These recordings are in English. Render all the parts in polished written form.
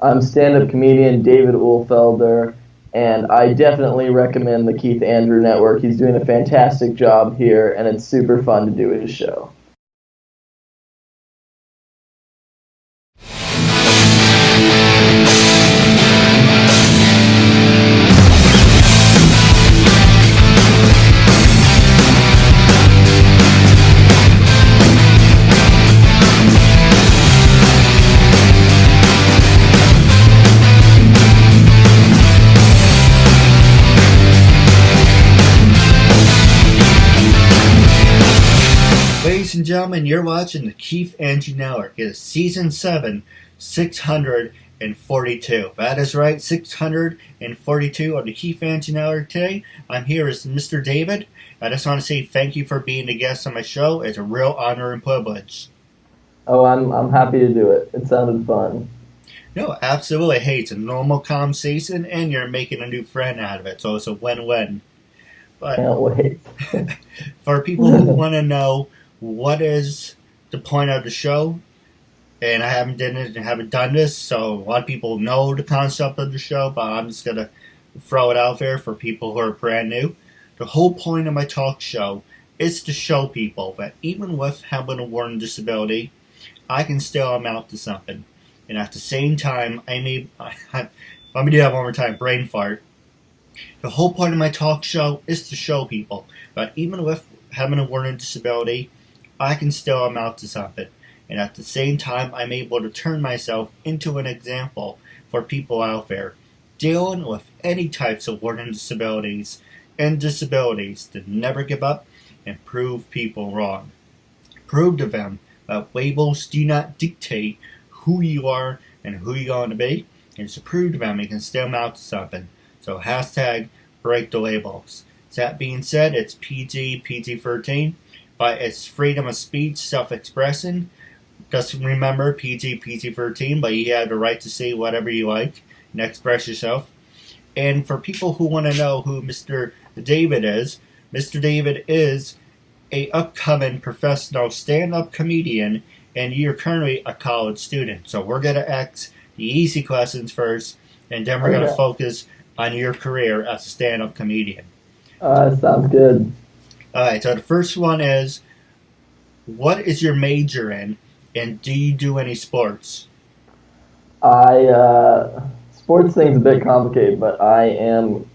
I'm stand-up comedian David Uhlfelder, and I definitely recommend the Keith Andrew Network. He's doing a fantastic job here, and it's super fun to do his show. Ladies and gentlemen, you're watching the Keith Andrew Network. It is Season 7, 642. That is right, 642 on the Keith Andrew Network today. I'm here as Mr. David. I just want to say thank you for being a guest on my show. It's a real honor and privilege. Oh, I'm happy to do it. It sounded fun. No, absolutely. Hey, it's a normal conversation, and you're making a new friend out of it, so it's a win-win. But Can't wait. for people who want to know what is the point of the show, and I haven't done this, so a lot of people know the concept of the show, but I'm just gonna throw it out there for people who are brand new. The whole point of my talk show is to show people that even with having a learning disability, I can still amount to something. And at the same time, let me do that one more time, brain fart. The whole point of my talk show is to show people that even with having a learning disability, I can still amount to something. And at the same time, I'm able to turn myself into an example for people out there dealing with any types of learning disabilities and disabilities to never give up and prove people wrong. Prove to them that labels do not dictate who you are and who you're going to be, and to prove to them you can still amount to something. So hashtag break the labels. That being said, it's PG-13, but it's freedom of speech, self-expression. Just remember PG-13, but you have the right to say whatever you like and express yourself. And for people who want to know who Mr. David is, Mr. David is a upcoming professional stand-up comedian, and you're currently a college student. So we're going to ask the easy questions first, and then we're going to focus on your career as a stand-up comedian. Sounds good. Alright, so the first one is, what is your major in, and do you do any sports? Sports thing's a bit complicated, but I'm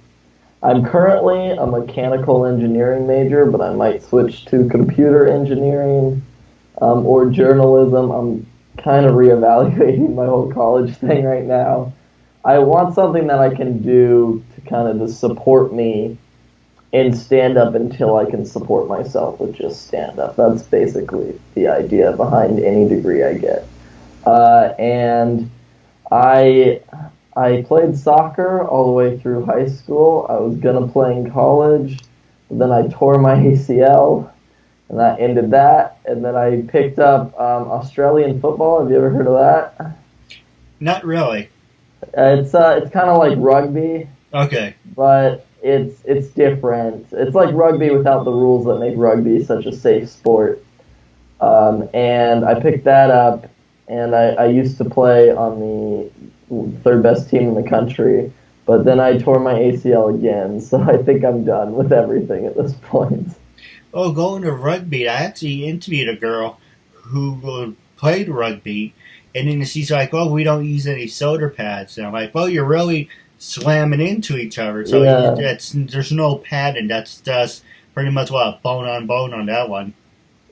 currently a mechanical engineering major, but I might switch to computer engineering, or journalism. I'm kind of reevaluating my whole college thing right now. I want something that I can do to kind of just support me in stand-up until I can support myself with just stand-up. That's basically the idea behind any degree I get. And I played soccer all the way through high school. I was going to play in college, but then I tore my ACL, and that ended that. And then I picked up Australian football. Have you ever heard of that? Not really. It's kind of like rugby. Okay. But it's different. It's like rugby without the rules that make rugby such a safe sport. And I picked that up, and I used to play on the third best team in the country, but then I tore my ACL again, so I think I'm done with everything at this point. Oh, going to rugby, I actually interviewed a girl who played rugby, and then she's like, oh, we don't use any shoulder pads. And I'm like, well, you're really slamming into each other, so there's no padding. That's just pretty much bone on bone on that one.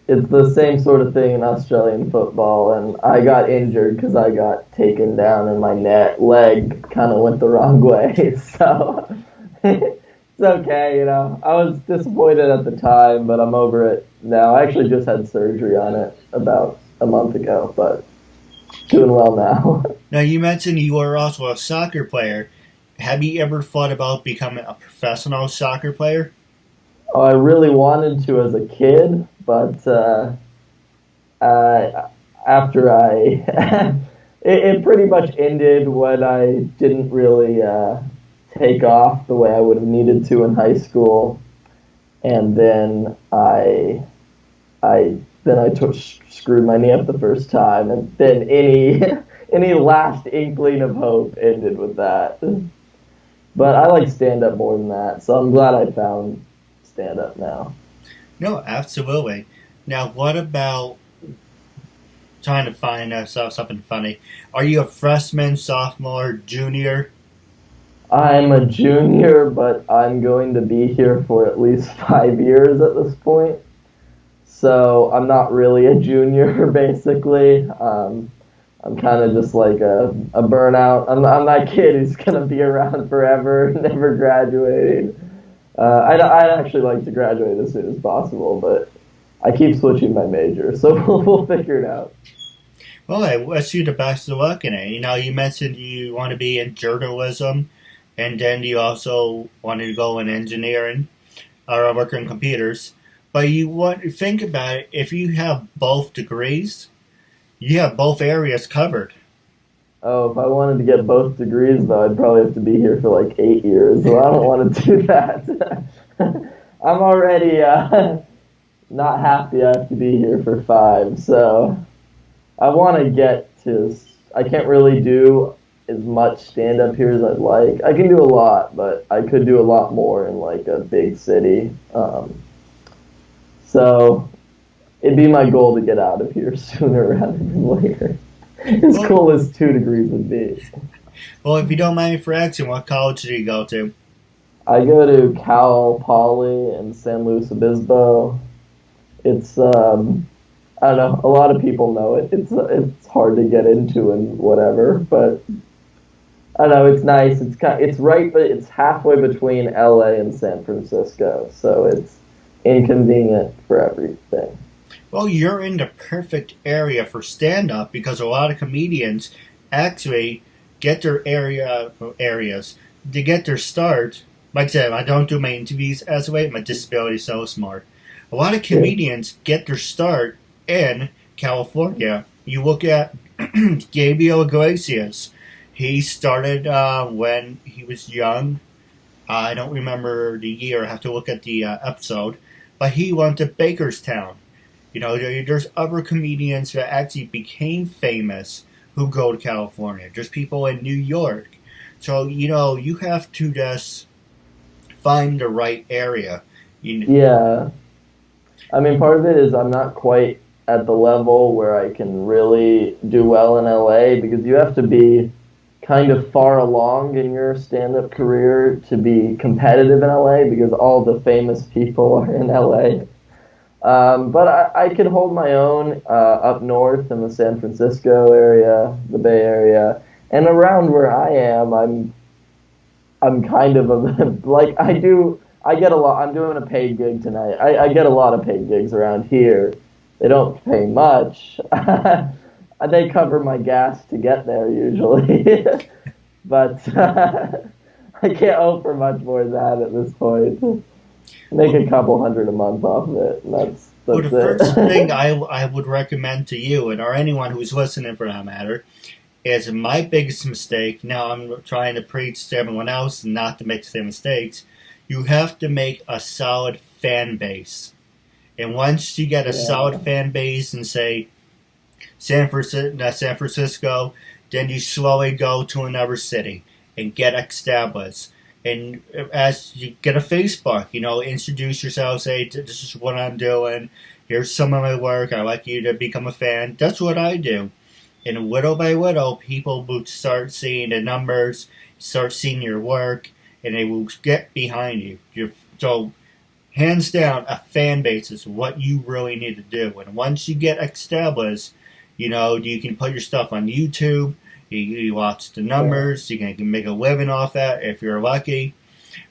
It's the same sort of thing in Australian football, and I got injured because I got taken down and my leg kind of went the wrong way, so it's okay, I was disappointed at the time, but I'm over it now. I actually just had surgery on it about a month ago, but doing well now. Now, you mentioned you were also a soccer player. Have you ever thought about becoming a professional soccer player? Oh, I really wanted to as a kid, but after it pretty much ended when I didn't really take off the way I would have needed to in high school, and then I screwed my knee up the first time, and then any last inkling of hope ended with that. But I like stand up more than that, so I'm glad I found stand up now. No, absolutely. Now, what about trying to find something funny? Are you a freshman, sophomore, junior? I'm a junior, but I'm going to be here for at least 5 years at this point. So I'm not really a junior, basically. I'm kind of just like a burnout. I'm that kid who's going to be around forever, never graduating. I'd actually like to graduate as soon as possible, but I keep switching my major, so we'll figure it out. Well, I wish you the best of luck in it. You know, you mentioned you want to be in journalism, and then you also wanted to go in engineering or work on computers. But you want to think about it. If you have both degrees, you have both areas covered. Oh, if I wanted to get both degrees, though, I'd probably have to be here for like 8 years, so I don't want to do that. I'm already not happy I have to be here for 5, so I want to get to. I can't really do as much stand up here as I'd like. I can do a lot, but I could do a lot more in like a big city. So it'd be my goal to get out of here sooner rather than later. As Well, cool as 2 degrees would be. well, if you don't mind me for asking, what college did you go to? I go to Cal Poly in San Luis Obispo. It's I don't know. A lot of people know it. It's hard to get into and whatever, but I don't know. It's nice. It's right, but it's halfway between LA and San Francisco, so it's inconvenient for everything. Well, you're in the perfect area for stand up because a lot of comedians actually get their areas to get their start. Like I said, I don't do my interviews as a way. My disability is so smart. A lot of Yeah, comedians get their start in California. You look at Gabriel Iglesias. He started when he was young. I don't remember the year. I have to look at the episode. But he went to Bakerstown. You know, there's other comedians that actually became famous who go to California. There's people in New York. So, you know, you have to just find the right area. You, yeah. I mean, part of it is I'm not quite at the level where I can really do well in LA because you have to be kind of far along in your stand-up career to be competitive in LA because all the famous people are in LA. But I can hold my own up north in the San Francisco area, the Bay Area, and around where I am. I'm kind of a, like I do. I get a lot. I'm doing a paid gig tonight. I get a lot of paid gigs around here. They don't pay much. They cover my gas to get there usually, but I can't hope for much more than that at this point. Make a couple hundred a month off of it, and well, the that's first thing it. I would recommend to you, and or anyone who's listening for that matter, is my biggest mistake. Now I'm trying to preach to everyone else not to make the same mistakes. You have to make a solid fan base. And once you get a solid Yeah, fan base and say San Francisco, then you slowly go to another city and get established. And as you get a Facebook, you know, introduce yourself, say, this is what I'm doing. Here's some of my work. I'd like you to become a fan. That's what I do. And little by little, people will start seeing the numbers, start seeing your work, and they will get behind you. So hands down, a fan base is what you really need to do. And once you get established, you know, you can put your stuff on YouTube. You watch the yeah. numbers. You can make a living off that if you're lucky.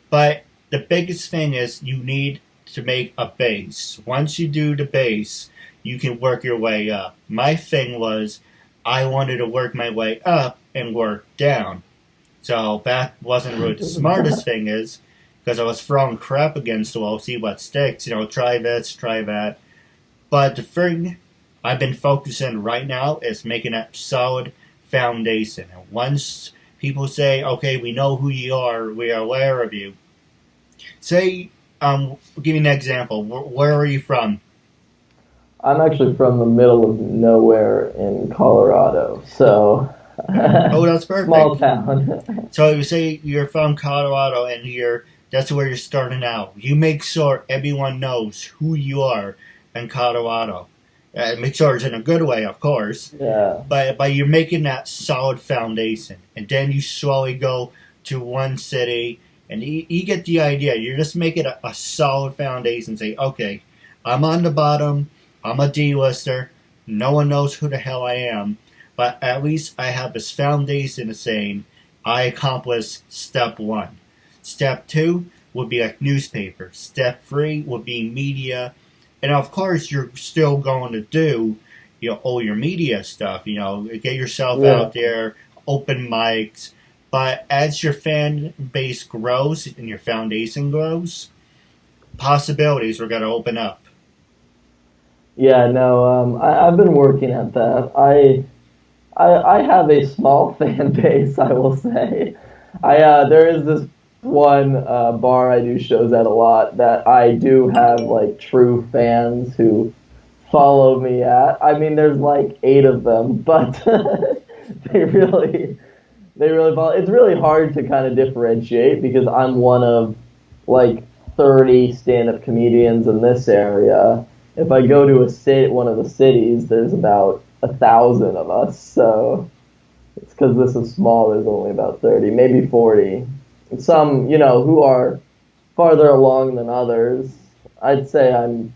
But the biggest thing is you need to make a base. Once you do the base, you can work your way up. My thing was I wanted to work my way up and work down. So that wasn't really the smartest thing is because I was throwing crap against the wall, see what sticks. You know, try this, try that. But the thing I've been focusing right now is making a solid foundation. And once people say, okay, we know who you are, we are aware of you. Say, I'll give you an example. Where are you from? I'm actually from the middle of nowhere in Colorado, so Oh, that's Small perfect. town. So you say you're from Colorado and that's where you're starting out. You make sure everyone knows who you are in Colorado. Make sure it's in a good way, of course. Yeah. But you're making that solid foundation, and then you slowly go to one city, and you get the idea. You're just making a solid foundation. Say, okay, I'm on the bottom. I'm a D-lister. No one knows who the hell I am, but at least I have this foundation of saying I accomplished step one. Step two would be like newspaper. Step three would be media, and of course you're still going to do all your media stuff. Get yourself Yeah. out there, open mics. But as your fan base grows and your foundation grows, possibilities are going to open up. Yeah, no, I've been working at that. I have a small fan base, I will say. There is this one bar I do shows at a lot that I do have like true fans who follow me at. I mean, there's like 8 of them, but they really they really follow. It's really hard to kind of differentiate because I'm one of like 30 stand-up comedians in this area. If I go to one of the cities, there's about 1,000 of us. So it's because this is small. There's only about 30, maybe 40. Some, who are farther along than others. I'd say I'm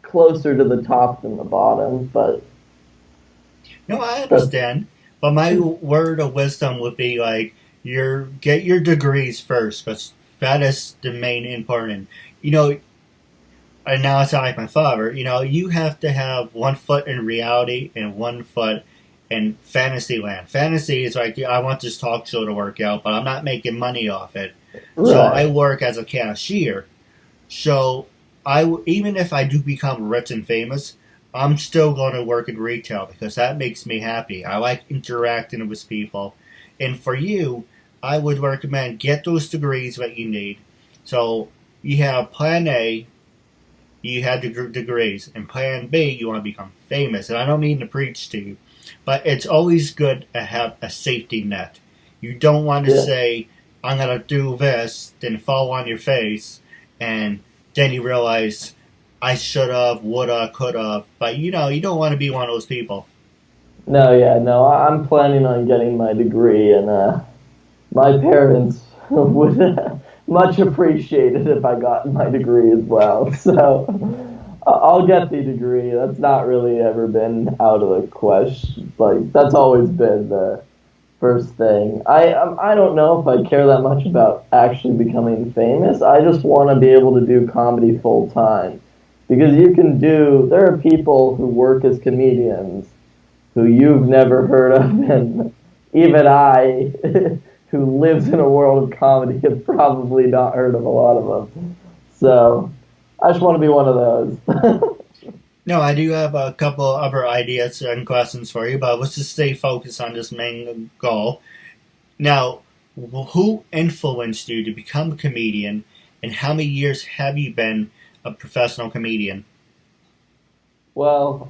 closer to the top than the bottom, but No, I that's understand. But my word of wisdom would be like, get your degrees first, because that is the main important. You know, and now I sound like my father. You have to have one foot in reality and one foot in fantasy land. Fantasy is like, I want this talk show to work out, but I'm not making money off it. So I right. work as a cashier. So even if I do become rich and famous, I'm still going to work in retail because that makes me happy. I like interacting with people. And for you, I would recommend get those degrees that you need. So you have plan A, you had degrees, and plan B, you want to become famous. And I don't mean to preach to you, but it's always good to have a safety net. You don't want to Yeah. say, I'm going to do this, then fall on your face, and then you realize, I should have, would have, could have. But you don't want to be one of those people. No, yeah, no. I'm planning on getting my degree, and my parents would much appreciate it if I got my degree as well. So I'll get the degree. That's not really ever been out of the question. Like that's always been the first thing. I don't know if I care that much about actually becoming famous. I just want to be able to do comedy full time because you can do. There are people who work as comedians who you've never heard of, and even I, who lives in a world of comedy, have probably not heard of a lot of them. So I just want to be one of those. No, I do have a couple other ideas and questions for you, but let's just stay focused on this main goal. Now, who influenced you to become a comedian, and how many years have you been a professional comedian? Well,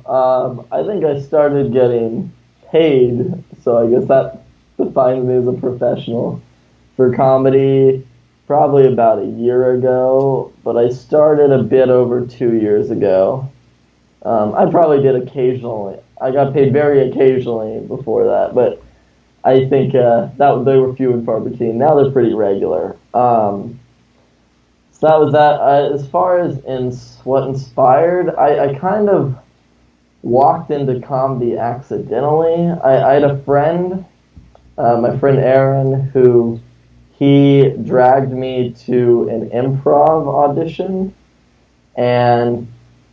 I think I started getting paid, so I guess that defines me as a professional for comedy probably about a year ago, but I started a bit over 2 years ago. I probably did occasionally. I got paid very occasionally before that, but I think that they were few and far between. Now they're pretty regular. So that was that. As far as what inspired, I kind of walked into comedy accidentally. I had a friend, my friend Aaron, who he dragged me to an improv audition, and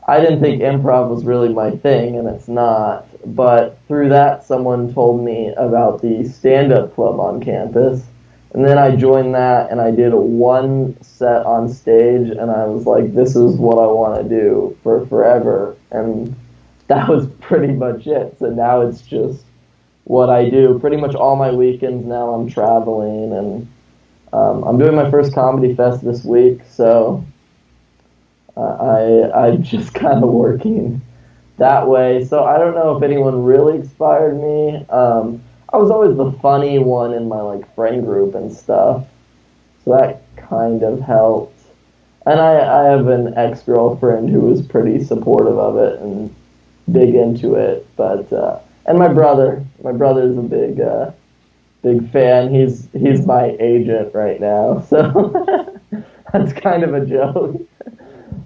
I didn't think improv was really my thing, and it's not. But through that, someone told me about the stand-up club on campus, and then I joined that, and I did one set on stage, and I was like, "This is what I want to do for forever," and that was pretty much it. So now it's just what I do. Pretty much all my weekends now, I'm traveling, and I'm doing my first comedy fest this week, so I'm just kind of working that way. So I don't know if anyone really inspired me. I was always the funny one in my like friend group and stuff, so that kind of helped. And I have an ex girlfriend who was pretty supportive of it and big into it. But and my brother's a big fan. He's my agent right now, so that's kind of a joke.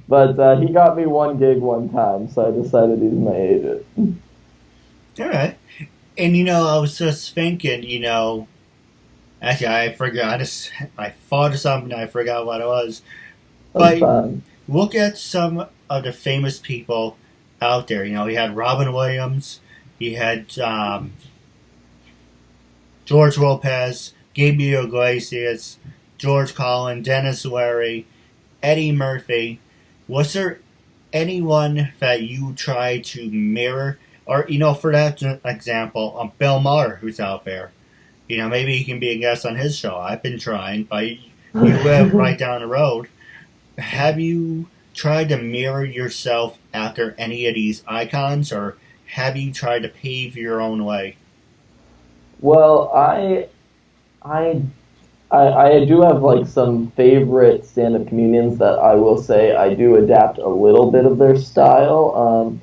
But he got me one gig one time, so I decided he's my agent. All right. And I was just thinking, actually, I forgot. I thought of something. I forgot what it was. That's But fun. look at some of the famous people out there. He had Robin Williams. He had George Lopez, Gabriel Iglesias, George Collin, Dennis Leary, Eddie Murphy. Was there anyone that you tried to mirror? Or, for that example, Bill Maher, who's out there. Maybe he can be a guest on his show. I've been trying, but you live right down the road. Have you tried to mirror yourself after any of these icons, or have you tried to pave your own way? Well, I I do have like some favorite stand-up comedians that I will say I do adapt a little bit of their style.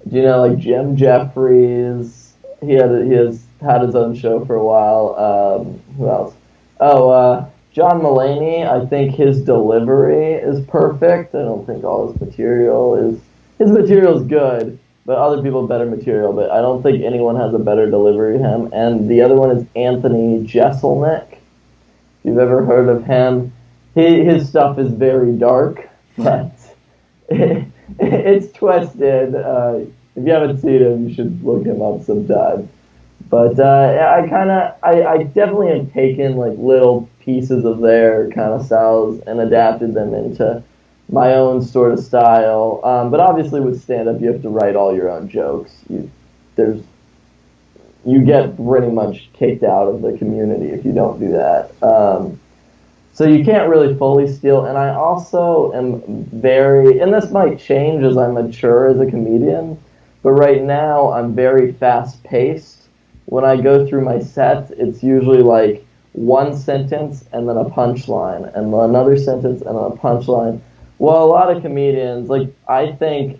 Do you know like Jim Jeffries? He has had his own show for a while. Who else? Oh, John Mulaney. I think his delivery is perfect. I don't think all his material is good, but other people have better material. But I don't think anyone has a better delivery than him. And the other one is Anthony Jeselnik. If you've ever heard of him, his stuff is very dark, but it's twisted. If you haven't seen him, you should look him up sometime. But I definitely have taken like little pieces of their kind of styles and adapted them into my own sort of style. But obviously, with stand up, you have to write all your own jokes. There's you get pretty much kicked out of the community if you don't do that. So you can't really fully steal. And I also am and this might change as I mature as a comedian, but right now I'm very fast paced. When I go through my sets, it's usually like one sentence and then a punchline, and another sentence and then a punchline. Well, a lot of comedians, like I think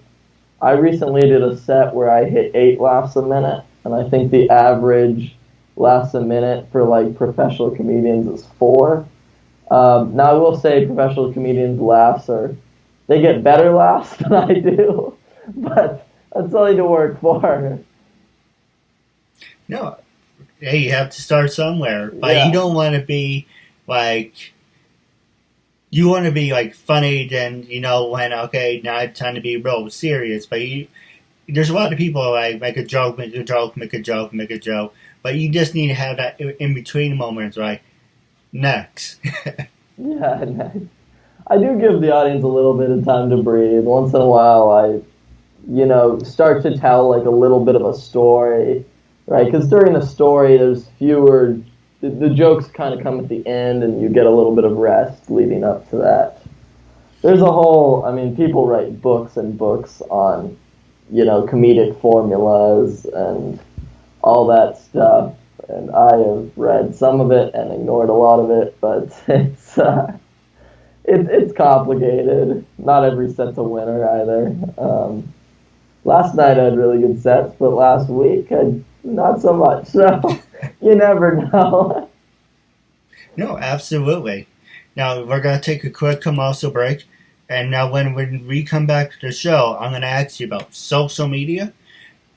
I recently did a set where I hit 8 laughs a minute, and I think the average laughs a minute for like professional comedians is 4. Now I will say professional comedians' laughs they get better laughs than I do, but that's all you to work for. No, hey, you have to start somewhere, but you Yeah, don't want to be like you want to be like funny. Then when okay, now it's time to be real serious. But there's a lot of people who, like make a joke, make a joke, make a joke, make a joke. But you just need to have that in between moments, right? Next. yeah. Nice. I do give the audience a little bit of time to breathe. Once in a while, start to tell like a little bit of a story, right? Because during the story, there's fewer. The jokes kind of come at the end, and you get a little bit of rest leading up to that. There's a whole. I mean, people write books and books on, comedic formulas and all that stuff. And I have read some of it and ignored a lot of it, but it's complicated. Not every set's a winner either. Last night I had really good sets, but last week not so much. So you never know. No, absolutely. Now we're gonna take a quick commercial break, and now when we come back to the show, I'm gonna ask you about social media,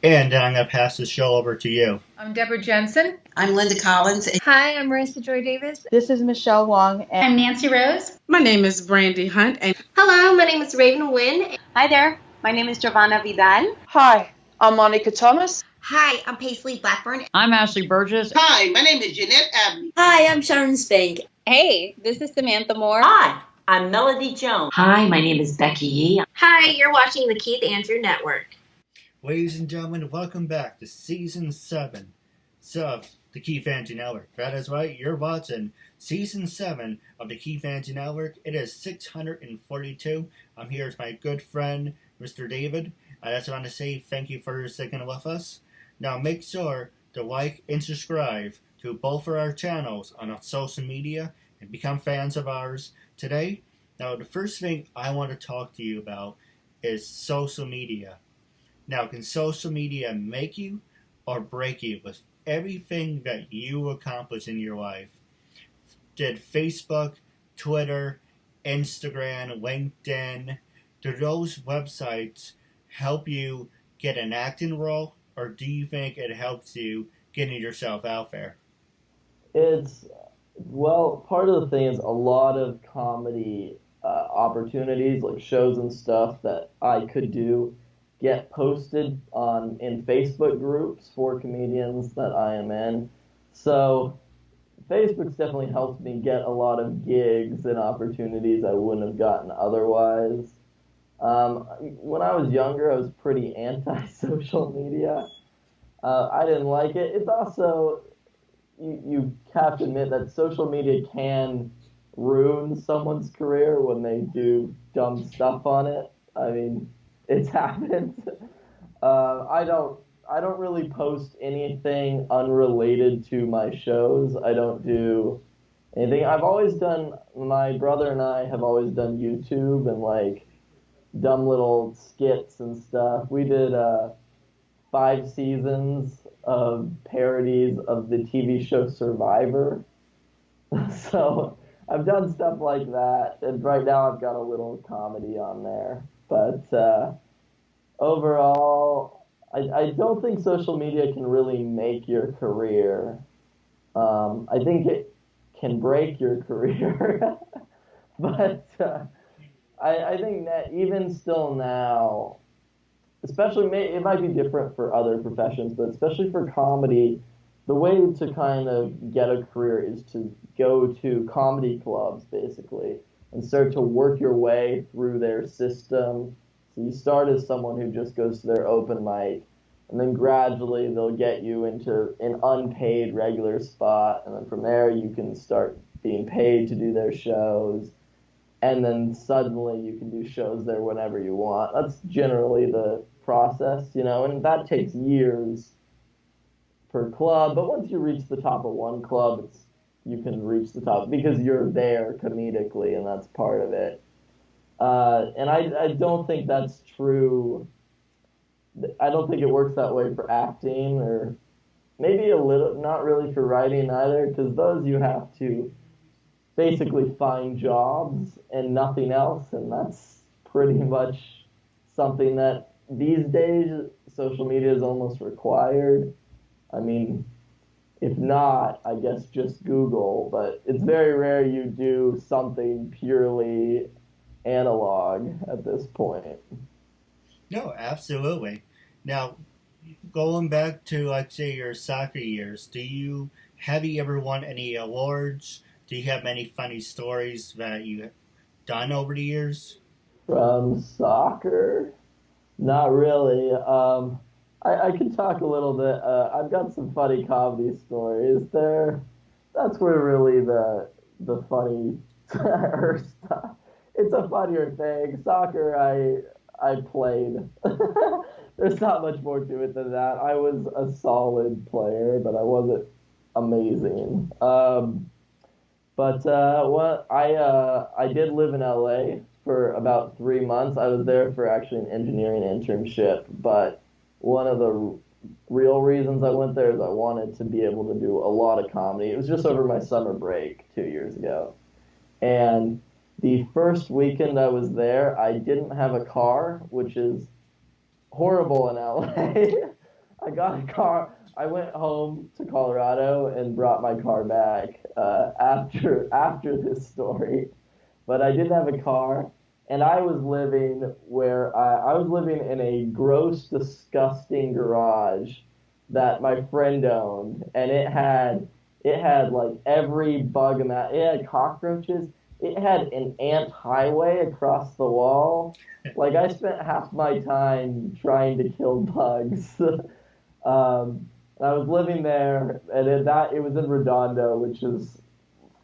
and then I'm gonna pass the show over to you. I'm Deborah Jensen. I'm Linda Collins. Hi, I'm Marissa Joy Davis. This is Michelle Wong. And I'm Nancy Rose. My name is Brandy Hunt. And hello, my name is Raven Wynn. Hi there, my name is Giovanna Vidal. Hi, I'm Monica Thomas. Hi, I'm Paisley Blackburn. I'm Ashley Burgess. Hi, my name is Jeanette Abney. Hi, I'm Sharon Spank. Hey, this is Samantha Moore. Hi, I'm Melody Jones. Hi, my name is Becky Yee. Hi, you're watching the Keith Andrew Network. Ladies and gentlemen, welcome back to Season 7 of the Keith Andrew Network. That is right, you're watching Season 7 of the Keith Andrew Network. It is 642. I'm here with my good friend, Mr. David. I just want to say thank you for sticking with us. Now make sure to like and subscribe to both of our channels on our social media and become fans of ours today. Now, the first thing I want to talk to you about is social media. Now, can social media make you or break you with everything that you accomplish in your life? Did Facebook, Twitter, Instagram, LinkedIn, do those websites help you get an acting role, or do you think it helps you getting yourself out there? Well, part of the thing is a lot of comedy opportunities, like shows and stuff that I could do, get posted in Facebook groups for comedians that I am in. So Facebook's definitely helped me get a lot of gigs and opportunities I wouldn't have gotten otherwise. When I was younger, I was pretty anti-social media. I didn't like it. It's also, you have to admit that social media can ruin someone's career when they do dumb stuff on it. I mean, it's happened. I don't really post anything unrelated to my shows. I don't do anything. My brother and I have always done YouTube and like dumb little skits and stuff. We did 5 seasons of parodies of the TV show Survivor. So I've done stuff like that, and right now I've got a little comedy on there. But overall, I don't think social media can really make your career. I think it can break your career. But I think that even still now, especially, it might be different for other professions, but especially for comedy, the way to kind of get a career is to go to comedy clubs, basically, and start to work your way through their system. So you start as someone who just goes to their open mic, and then gradually they'll get you into an unpaid regular spot, and then from there you can start being paid to do their shows, and then suddenly you can do shows there whenever you want. That's generally the process, and that takes years per club, but once you reach the top of one club, you can reach the top because you're there comedically, and that's part of it. And I don't think that's true. I don't think it works that way for acting, or maybe a little, not really for writing either, because those you have to basically find jobs and nothing else, and that's pretty much something that these days social media is almost required. I mean, if not, I guess just Google, but it's very rare you do something purely analog at this point. No, absolutely. Now, going back to, like, say, your soccer years, have you ever won any awards? Do you have many funny stories that you've done over the years? From soccer? Not really. I can talk a little bit. I've got some funny comedy stories there. That's where really the funny stuff. It's a funnier thing. Soccer, I played. There's not much more to it than that. I was a solid player, but I wasn't amazing. I did live in LA for about 3 months. I was there for actually an engineering internship, but one of the real reasons I went there is I wanted to be able to do a lot of comedy. It was just over my summer break 2 years ago. And the first weekend I was there, I didn't have a car, which is horrible in LA. I got a car. I went home to Colorado and brought my car back after this story. But I didn't have a car, and I was living in a gross, disgusting garage that my friend owned, and it had like every bug in that. It had cockroaches. It had an ant highway across the wall. Like, I spent half my time trying to kill bugs. I was living there, and it was in Redondo, which is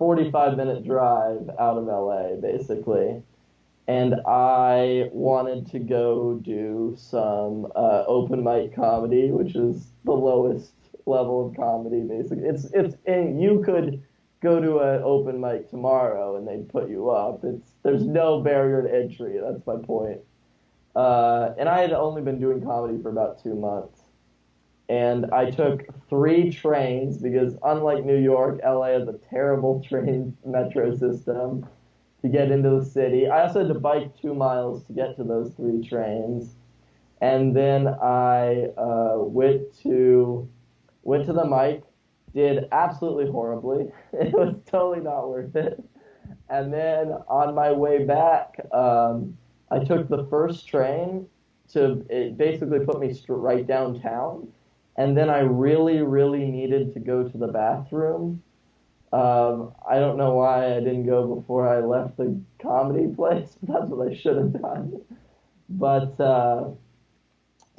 45-minute drive out of LA, basically. And I wanted to go do some open mic comedy, which is the lowest level of comedy, basically. And you could go to an open mic tomorrow and they'd put you up. There's no barrier to entry. That's my point. And I had only been doing comedy for about 2 months. And I took 3 trains because, unlike New York, LA has a terrible train metro system to get into the city. I also had to bike 2 miles to get to those 3 trains. And then I went to the mic, did absolutely horribly. It was totally not worth it. And then on my way back, I took the first train it basically put me right downtown. And then I really, really needed to go to the bathroom. I don't know why I didn't go before I left the comedy place. That's what I should have done. But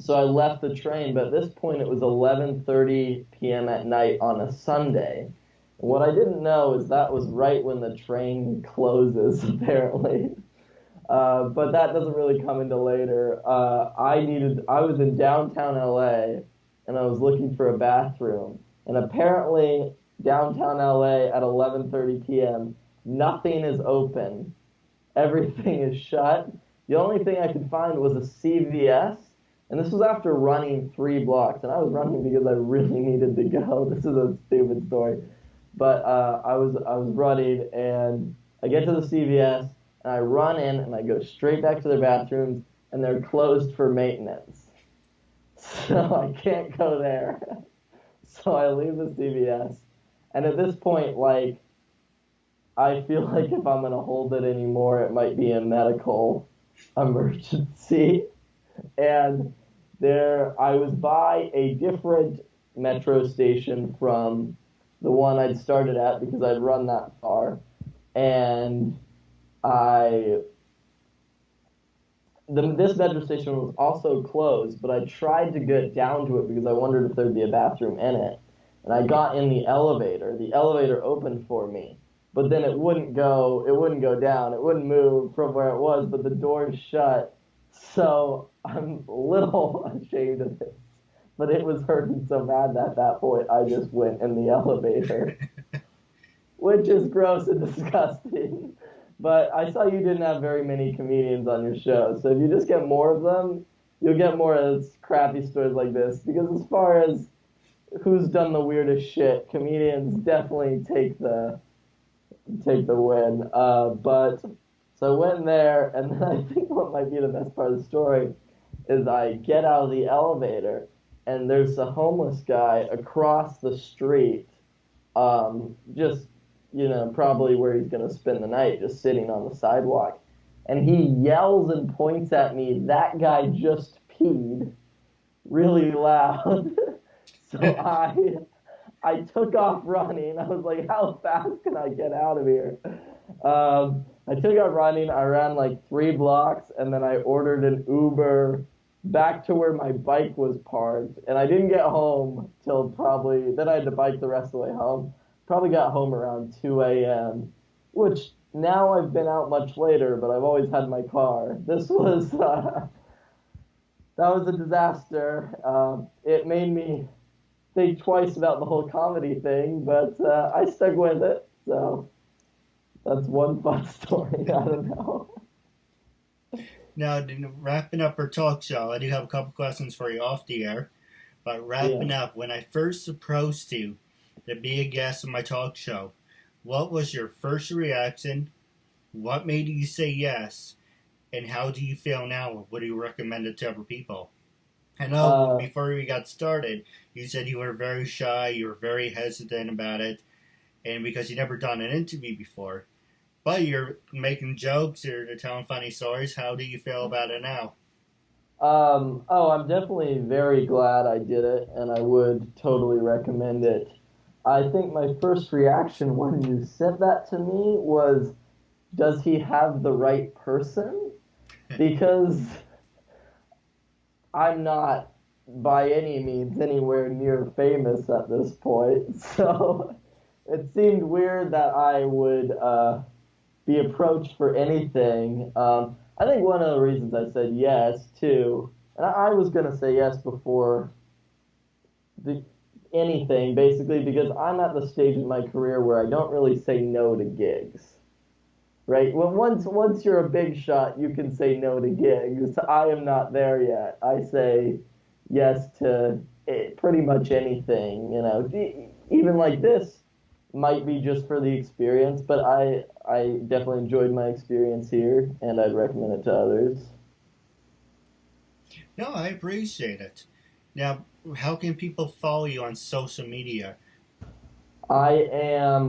so I left the train, but at this point it was 11:30 p.m. at night on a Sunday. What I didn't know is that was right when the train closes, apparently. But that doesn't really come into later. I was in downtown LA, and I was looking for a bathroom. And apparently, downtown LA at 11:30 p.m., nothing is open. Everything is shut. The only thing I could find was a CVS. And this was after running 3 blocks, and I was running because I really needed to go. This is a stupid story, but I was running, and I get to the CVS, and I run in, and I go straight back to their bathrooms, and they're closed for maintenance, so I can't go there. So I leave the CVS, and at this point, like, I feel like if I'm gonna hold it anymore, it might be a medical emergency, and I was by a different metro station from the one I'd started at because I'd run that far, and this metro station was also closed, but I tried to get down to it because I wondered if there'd be a bathroom in it, and I got in the elevator. The elevator opened for me, but then it wouldn't go down, it wouldn't move from where it was, but the door's shut. So I'm a little ashamed of this, but it was hurting so bad that at that point I just went in the elevator, which is gross and disgusting. But I saw you didn't have very many comedians on your show, so if you just get more of them, you'll get more of crappy stories like this. Because as far as who's done the weirdest shit, comedians definitely take the win. So I went in there, and then I think what might be the best part of the story is I get out of the elevator, and there's a homeless guy across the street, just, probably where he's going to spend the night, just sitting on the sidewalk. And he yells and points at me, "That guy just peed," really loud. So I took off running. I was like, how fast can I get out of here? I took off running. I ran like 3 blocks, and then I ordered an Uber back to where my bike was parked. And I didn't get home till then I had to bike the rest of the way home. Probably got home around 2 a.m., which now I've been out much later, but I've always had my car. This was, that was a disaster. It made me think twice about the whole comedy thing, but I stuck with it, so that's one fun story. I don't know. Now, wrapping up our talk show, I do have a couple questions for you off the air, but wrapping up, when I first approached you to be a guest on my talk show, what was your first reaction? What made you say yes? And how do you feel now? What do you recommend it to other people? I know before we got started, you said you were very shy, you were very hesitant about it, and because you never done an interview before. But you're making jokes, you're telling funny stories. How do you feel about it now? I'm definitely very glad I did it, and I would totally recommend it. I think my first reaction when you said that to me was, does he have the right person? Because I'm not by any means anywhere near famous at this point, so it seemed weird that I would be approached for anything. I think one of the reasons I said yes, too, and I was going to say yes before anything, basically, because I'm at the stage in my career where I don't really say no to gigs. Right? Well, once you're a big shot, you can say no to gigs. I am not there yet. I say yes to pretty much anything. Even like this might be just for the experience, but I definitely enjoyed my experience here, and I'd recommend it to others. No, I appreciate it. Now, how can people follow you on social media? I am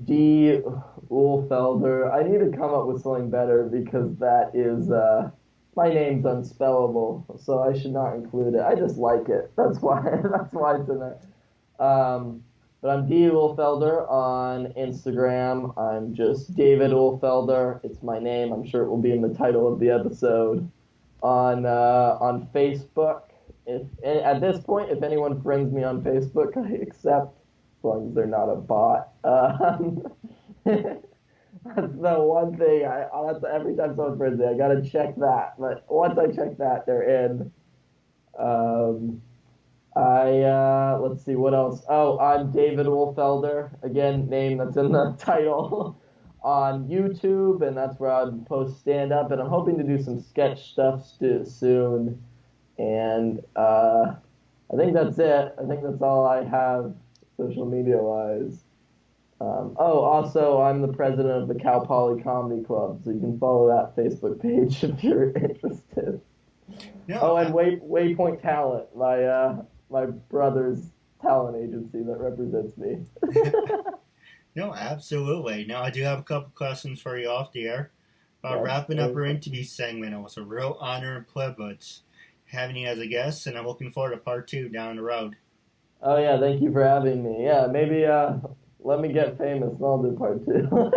D. Uhlfelder. I need to come up with something better because that is my name's unspellable, so I should not include it. I just like it. That's why. That's why it's in there. But I'm D. Uhlfelder on Instagram. I'm just David Uhlfelder. It's my name. I'm sure it will be in the title of the episode. On Facebook. If at this point, if anyone friends me on Facebook, I accept. As long as they're not a bot. That's the one thing. That's every time someone friends me, I gotta check that. But once I check that, they're in. Let's see what else. Oh, I'm David Uhlfelder. Again, name that's in the title. On YouTube, and that's where I'd post stand up. And I'm hoping to do some sketch stuff soon. And I think that's it. I think that's all I have. Social media wise. Also, I'm the president of the Cal Poly Comedy Club, so you can follow that Facebook page if you're interested. No, and Waypoint Talent, my brother's talent agency that represents me. No, absolutely. Now, I do have a couple questions for you off the air. Yes, Wrapping up our interview segment, it was a real honor and privilege having you as a guest, and I'm looking forward to part 2 down the road. Oh yeah, thank you for having me. Yeah, maybe let me get famous and I'll do part 2.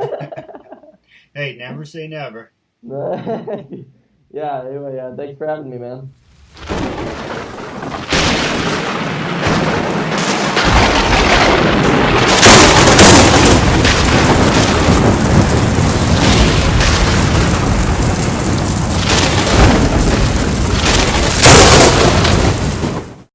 Hey, never say never. Yeah, anyway, thanks for having me, man.